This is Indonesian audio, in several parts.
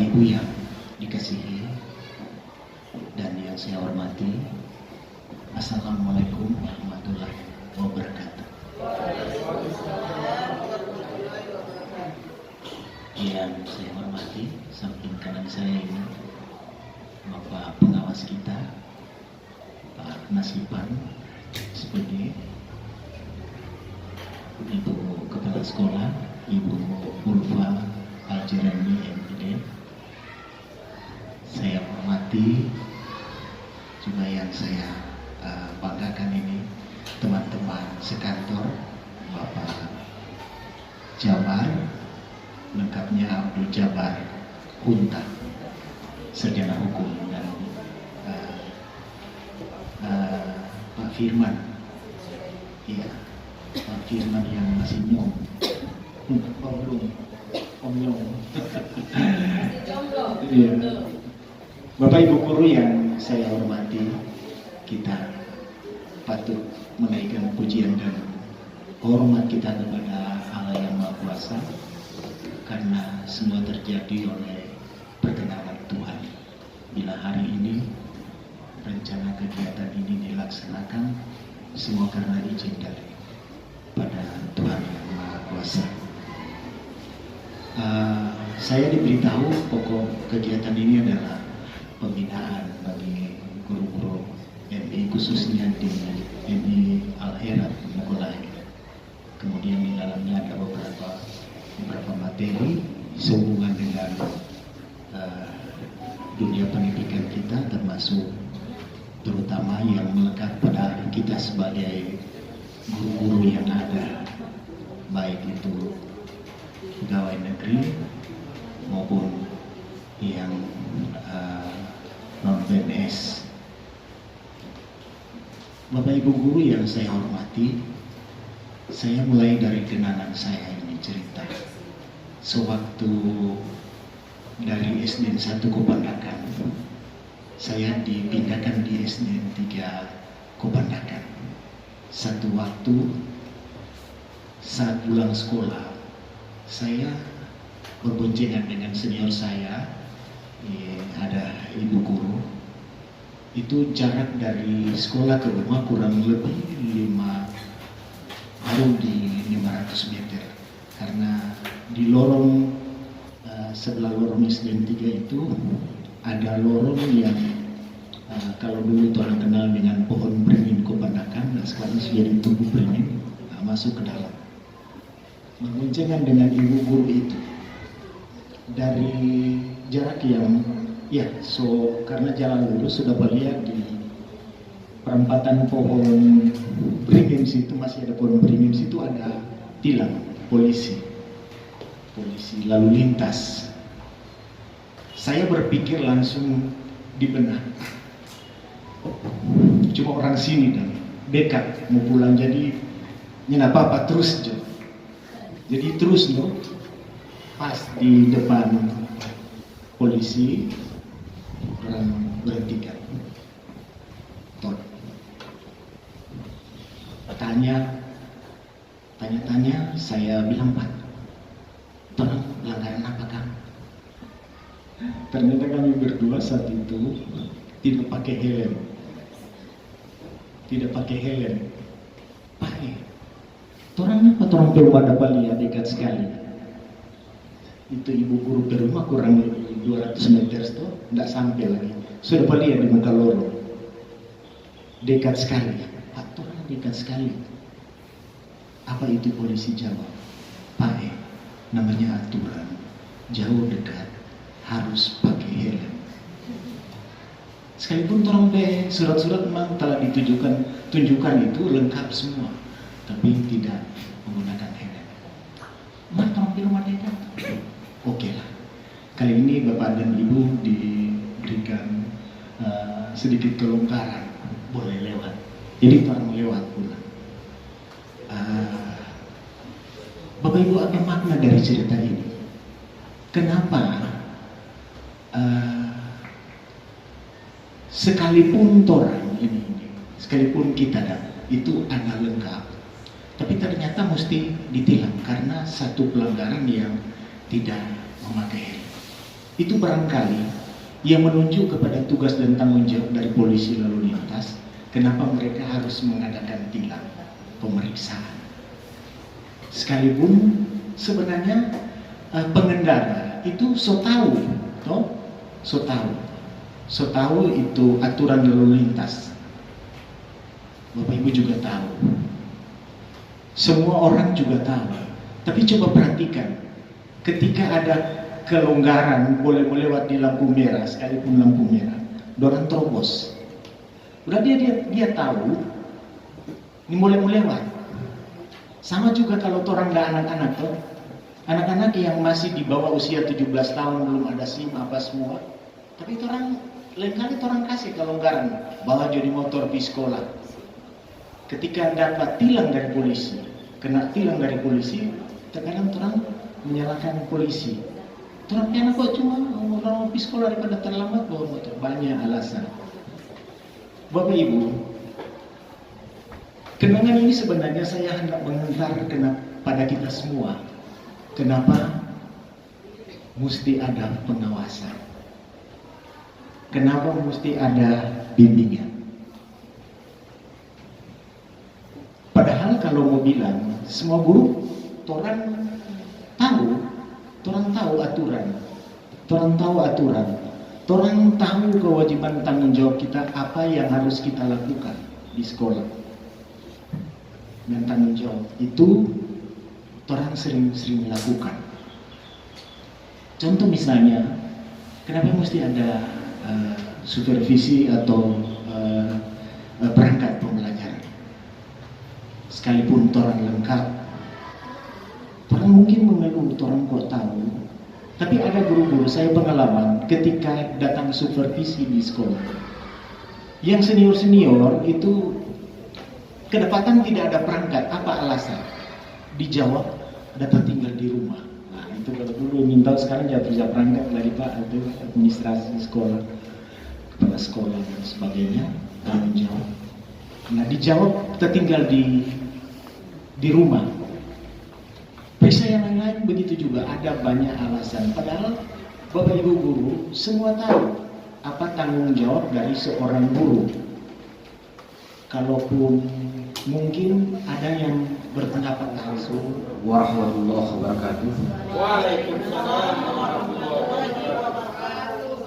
Ibu yang dikasihi dan yang saya hormati, Assalamualaikum warahmatullahi wabarakatuh. Yang saya hormati, samping kanan saya ini Bapak pengawas kita, Pak Nasiban SPD, Ibu Kepala Sekolah, Ibu Ulfa Aljerani MPD. Saya hormati juga yang saya banggakan ini teman-teman sekantor Bapak Jabar, lengkapnya Abdul Jabar Kunta, sarjana hukum, dan Pak Firman, iya, Pak Firman yang masih nyong, Om Nyong. Iya. Bapak Ibu guru yang saya hormati, kita patut menaikkan pujian dan hormat kita kepada Allah yang Maha Kuasa, karena semua terjadi oleh perkenan Tuhan. Bila hari ini rencana kegiatan ini dilaksanakan, semua karena izin dari pada Tuhan yang Maha Kuasa. Saya diberitahu pokok kegiatan ini adalah pembinaan bagi guru-guru MI, khususnya di MI Al-Herat Mukolai. Kemudian di dalamnya ada beberapa materi sehubungan dengan dunia pendidikan kita, termasuk terutama yang melekat pada kita sebagai guru-guru yang ada, baik itu pegawai negeri maupun yang non-PNS. Bapak Ibu guru yang saya hormati, saya mulai dari kenangan saya ini cerita. Sewaktu dari SDN 1 Kopandakan, saya dipindahkan di SDN 3 Kopandakan. Satu waktu saat pulang sekolah, saya berboncengan dengan senior saya, ada ibu guru. Itu jarak dari sekolah ke rumah kurang lebih 500 meter, karena di lorong sebelah lorong SDN 3 itu ada lorong yang kalau dulu itu orang kenal dengan pohon beringin Kopandakan, dan sekarang sudah ditumbuh beringin, masuk ke dalam. Berboncengan dengan ibu guru itu dari jarak yang karena jalan lurus sudah melihat di perempatan pohon beringin situ, masih ada pohon beringin situ, ada tilang polisi lalu lintas. Saya berpikir langsung di benak, cuma orang sini dan dekat mau pulang, jadi apa terus jo. Jadi terus no, pas di depan polisi orang berhentikan, tanya, saya bilang, Pak, tolong pelanggaran apa kamu? Ternyata kami berdua saat itu tidak pakai helm. Pak, orang perlu ada Bali ya, dekat sekali. Itu ibu guru ke rumah kurang lebih 200 meter itu, tidak sampai lagi. Sudah Bali ya di muka lorong. Dekat sekali. Pak, orang dekat sekali. Apa itu polisi jawab? Pak, namanya aturan. Jauh dekat harus pakai helm. Sekalipun orang surat-surat memang telah tunjukkan itu lengkap semua, tapi tidak menggunakan helm. Mari tolong di rumah dekat. Oke lah. Kali ini Bapak dan Ibu diberikan sedikit kelonggaran, boleh lewat. Jadi orang lewat pulang. Bapak Ibu, apa makna dari cerita ini? Kenapa sekalipun sekalipun kita itu agak lengkap, tapi ternyata mesti ditilang karena satu pelanggaran yang tidak memakai helm. itu barangkali yang menunjuk kepada tugas dan tanggung jawab dari polisi lalu lintas, kenapa mereka harus mengadakan tilang pemeriksaan. Sekalipun sebenarnya pengendara itu so tahu, so tahu itu aturan lalu lintas. Bapak Ibu juga tahu, semua orang juga tahu. Tapi coba perhatikan, ketika ada kelonggaran boleh lewat di lampu merah, sekalipun lampu merah, orang terobos. Udah dia tahu ini boleh lewat. Sama juga kalau orang nggak anak-anak tuh, anak-anak yang masih di bawah usia 17 tahun belum ada SIM apa semua, tapi orang lain kali orang kasih kelonggaran bawa jadi motor di sekolah. Ketika dapat tilang dari polisi, kena tilang dari polisi, terkadang orang menyalahkan polisi. Orang anak kok cuma orang di sekolah daripada terlambat bawa motor, banyak alasan. Bapak Ibu, kenangan ini sebenarnya saya hendak mengantar pada kita semua. Kenapa mesti ada pengawasan? Kenapa mesti ada bimbingan? Padahal kalau mau bilang, semua guru, orang tahu aturan, orang tahu kewajiban tanggung jawab kita, apa yang harus kita lakukan di sekolah. Dan tanggung jawab itu orang sering lakukan. Contoh misalnya, kenapa mesti ada supervisi atau perangkat pembelajaran? Sekalipun orang lengkap, orang mungkin mengeluh, orang kok tahu. Tapi ada guru-guru, saya pengalaman ketika datang supervisi di sekolah, yang senior-senior itu kedapatan tidak ada perangkat. Apa alasan? Dijawab, dapat tinggal di rumah. Nah itu kalau dulu minta, sekarang jatuh perangkat lagi Pak, itu administrasi sekolah, kepala sekolah dan sebagainya, tanggung jawab. Nah dijawab, kita tinggal di rumah. Periksa yang lain-lain begitu juga, ada banyak alasan. Padahal Bapak Ibu guru semua tahu apa tanggung jawab dari seorang guru. Kalaupun mungkin ada yang berpendapat langsung. Warahmatullahi wabarakatuh. Waalaikumsalam warahmatullahi wabarakatuh.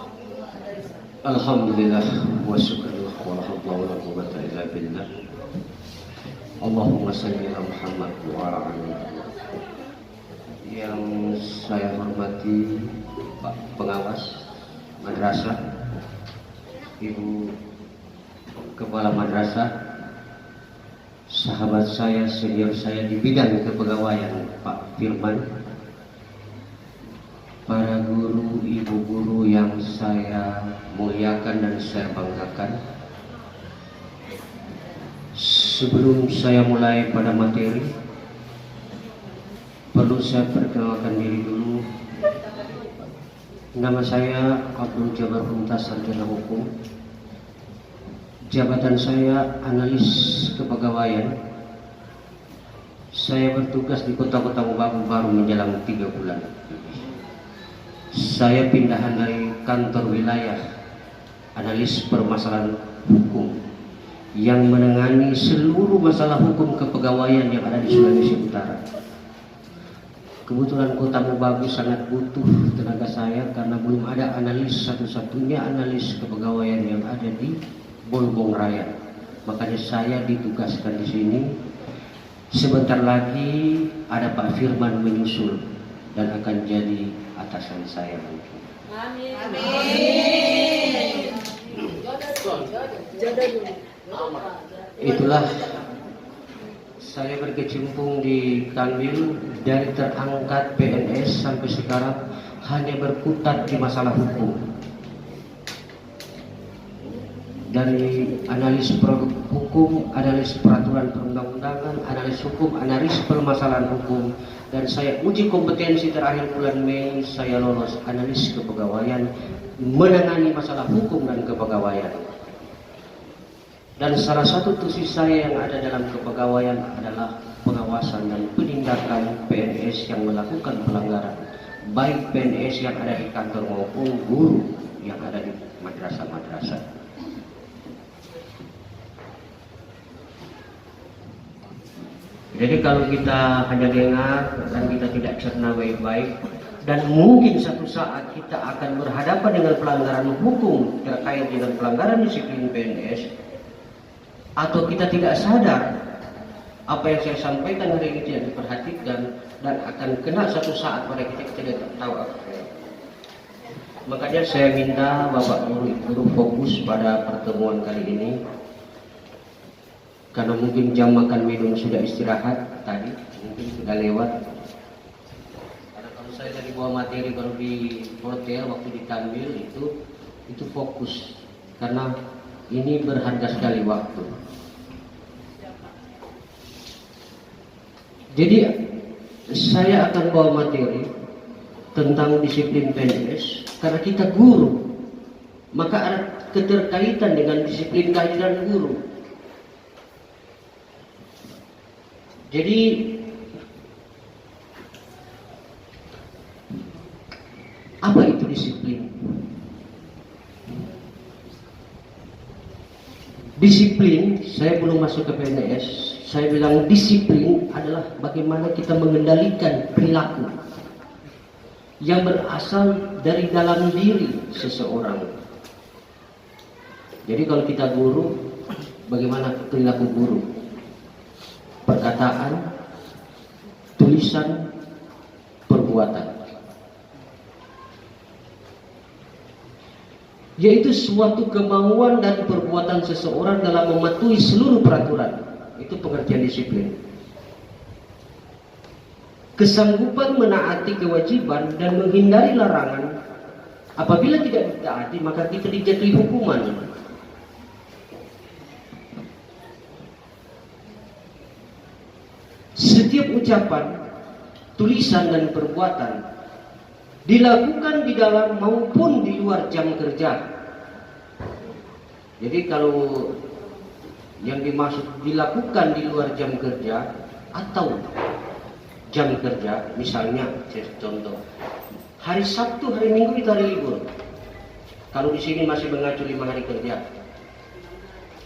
Alhamdulillah wa syukurullah wa la hawla wa la quwwata illa billah. Allahumma shalli ala Muhammad wa ala ali Muhammad. Yang saya hormati Pak Pengawas Madrasah, Ibu Kepala Madrasah, sahabat saya, senior saya di bidang kepegawaian Pak Firman, para guru, ibu guru yang saya muliakan dan saya banggakan. Sebelum saya mulai pada materi, perlu saya perkenalkan diri dulu. Nama saya Abdul Jabar Humtas, Sarjana Hukum. Jabatan saya analis kepegawaian. Saya bertugas di Kota Mobagu baru menjelang 3 bulan. Saya pindahan dari kantor wilayah analis permasalahan hukum yang menangani seluruh masalah hukum kepegawaian yang ada di Sulawesi Utara. Kebetulan Kota Mobagu sangat butuh tenaga saya karena belum ada analis, satu-satunya analis kepegawaian yang ada di Bolbong Raya. Makanya saya ditugaskan di sini. Sebentar lagi ada Pak Firman menyusul dan akan jadi atasan saya nanti. Amin. Amin. Itulah saya berkecimpung di Kanwil dari terangkat PNS sampai sekarang hanya berkutat di masalah hukum. Dari analis produk hukum, analis peraturan perundang-undangan, analis hukum, analis permasalahan hukum, dan saya uji kompetensi terakhir bulan Mei, saya lolos analis kepegawaian, menangani masalah hukum dan kepegawaian. Dan salah satu tugas saya yang ada dalam kepegawaian adalah pengawasan dan penindakan PNS yang melakukan pelanggaran, baik PNS yang ada di kantor maupun guru yang ada di madrasah-madrasah. Jadi kalau kita hanya dengar dan kita tidak cerna baik-baik, dan mungkin satu saat kita akan berhadapan dengan pelanggaran hukum terkait dengan pelanggaran disiplin PNS, atau kita tidak sadar apa yang saya sampaikan hari ini tidak diperhatikan dan akan kena satu saat pada kita tidak tahu apa. Makanya saya minta Bapak Guru fokus pada pertemuan kali ini, karena mungkin jam makan minum sudah istirahat tadi, mungkin sudah lewat. Karena kalau saya tadi bawa materi kalau di hotel waktu diambil itu fokus, karena ini berharga sekali waktu. Jadi saya akan bawa materi tentang disiplin PNS karena kita guru, maka ada keterkaitan dengan disiplin kehadiran guru. Jadi apa itu disiplin? Disiplin, saya belum masuk ke PNS, saya bilang disiplin adalah bagaimana kita mengendalikan perilaku yang berasal dari dalam diri seseorang. Jadi kalau kita guru, bagaimana perilaku guru? Perkataan, tulisan, perbuatan. Yaitu suatu kemauan dan perbuatan seseorang dalam mematuhi seluruh peraturan. Itu pengertian disiplin. Kesanggupan menaati kewajiban dan menghindari larangan. Apabila tidak ditaati, maka kita dijatuhi hukuman. Setiap ucapan, tulisan dan perbuatan dilakukan di dalam maupun di luar jam kerja. Jadi kalau yang dimaksud dilakukan di luar jam kerja atau jam kerja, misalnya contoh hari Sabtu, hari Minggu itu hari libur. Kalau di sini masih mengacu 5 hari kerja,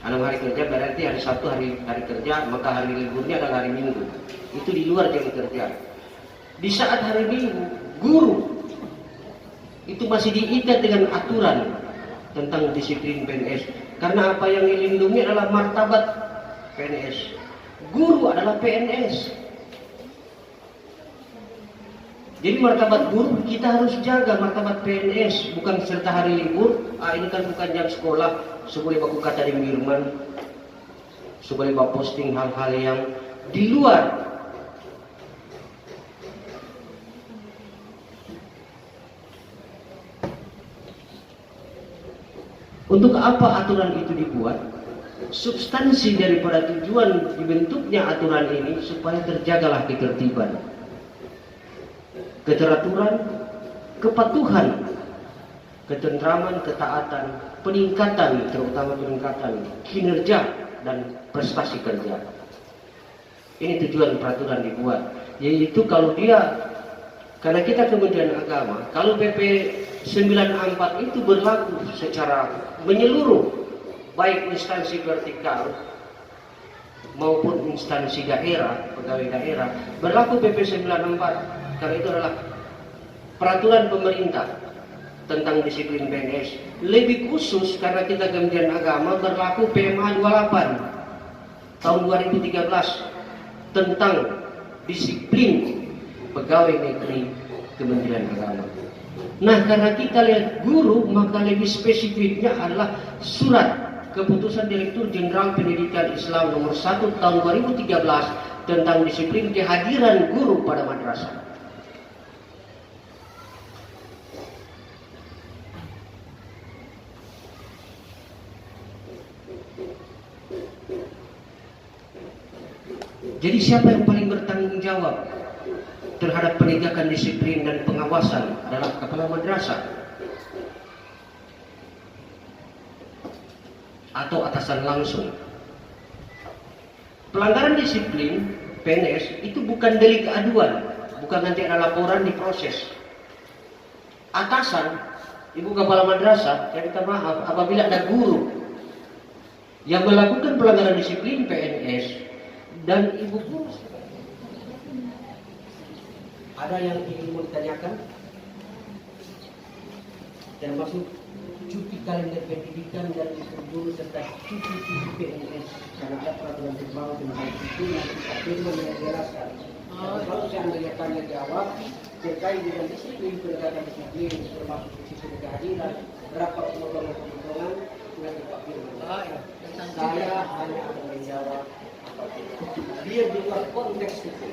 6 hari kerja berarti hari Sabtu hari kerja, maka hari liburnya adalah hari Minggu. Itu di luar jam kerja. Di saat hari Minggu, guru itu masih diikat dengan aturan tentang disiplin PNS. Karena apa yang dilindungi adalah martabat PNS. Guru adalah PNS. Jadi martabat guru kita harus jaga, martabat PNS. Bukan serta hari libur, ini kan bukan jam sekolah, seboleh baku kata di Birman, seboleh baku posting hal-hal yang di luar. Untuk apa aturan itu dibuat? Substansi daripada tujuan dibentuknya aturan ini supaya terjagalah ketertiban, keteraturan, kepatuhan, ketentraman, ketaatan, peningkatan, terutama peningkatan kinerja dan prestasi kerja. Ini tujuan peraturan dibuat. Yaitu kalau dia, karena kita Kementerian Agama, kalau PP 94 itu berlaku secara menyeluruh, baik instansi vertikal maupun instansi daerah, pegawai daerah, berlaku PP 94 karena itu adalah peraturan pemerintah tentang disiplin PNS. Lebih khusus karena kita Kementerian Agama berlaku PMA 28 tahun 2013 tentang disiplin pegawai negeri Kementerian Agama. Nah, karena kita lihat guru, maka lebih spesifiknya adalah surat keputusan Direktur Jenderal Pendidikan Islam nomor 1 tahun 2013 tentang disiplin kehadiran guru pada madrasah. Jadi siapa yang paling bertanggung jawab terhadap penegakan disiplin dan pengawasan adalah kepala madrasah atau atasan langsung. Pelanggaran disiplin PNS itu bukan delik aduan, bukan nanti ada laporan diproses. atasan, ibu kepala madrasah, saya minta maaf apabila ada guru yang melakukan pelanggaran disiplin PNS dan ibu guru. Ada yang ingin mau ditanyakan? Termasuk cuti kalender pendidikan dan guru serta cuti PNS karena ada peraturan terbaru tentang itu nanti Pak Firman yang jelaskan. Kalau saya melihat tanya jawab terkait dengan disiplin penegakan disiplin termasuk disiplin keadilan berapa pemotongan dengan Pak Firman. Saya hanya akan menjawab biar di luar konteks itu.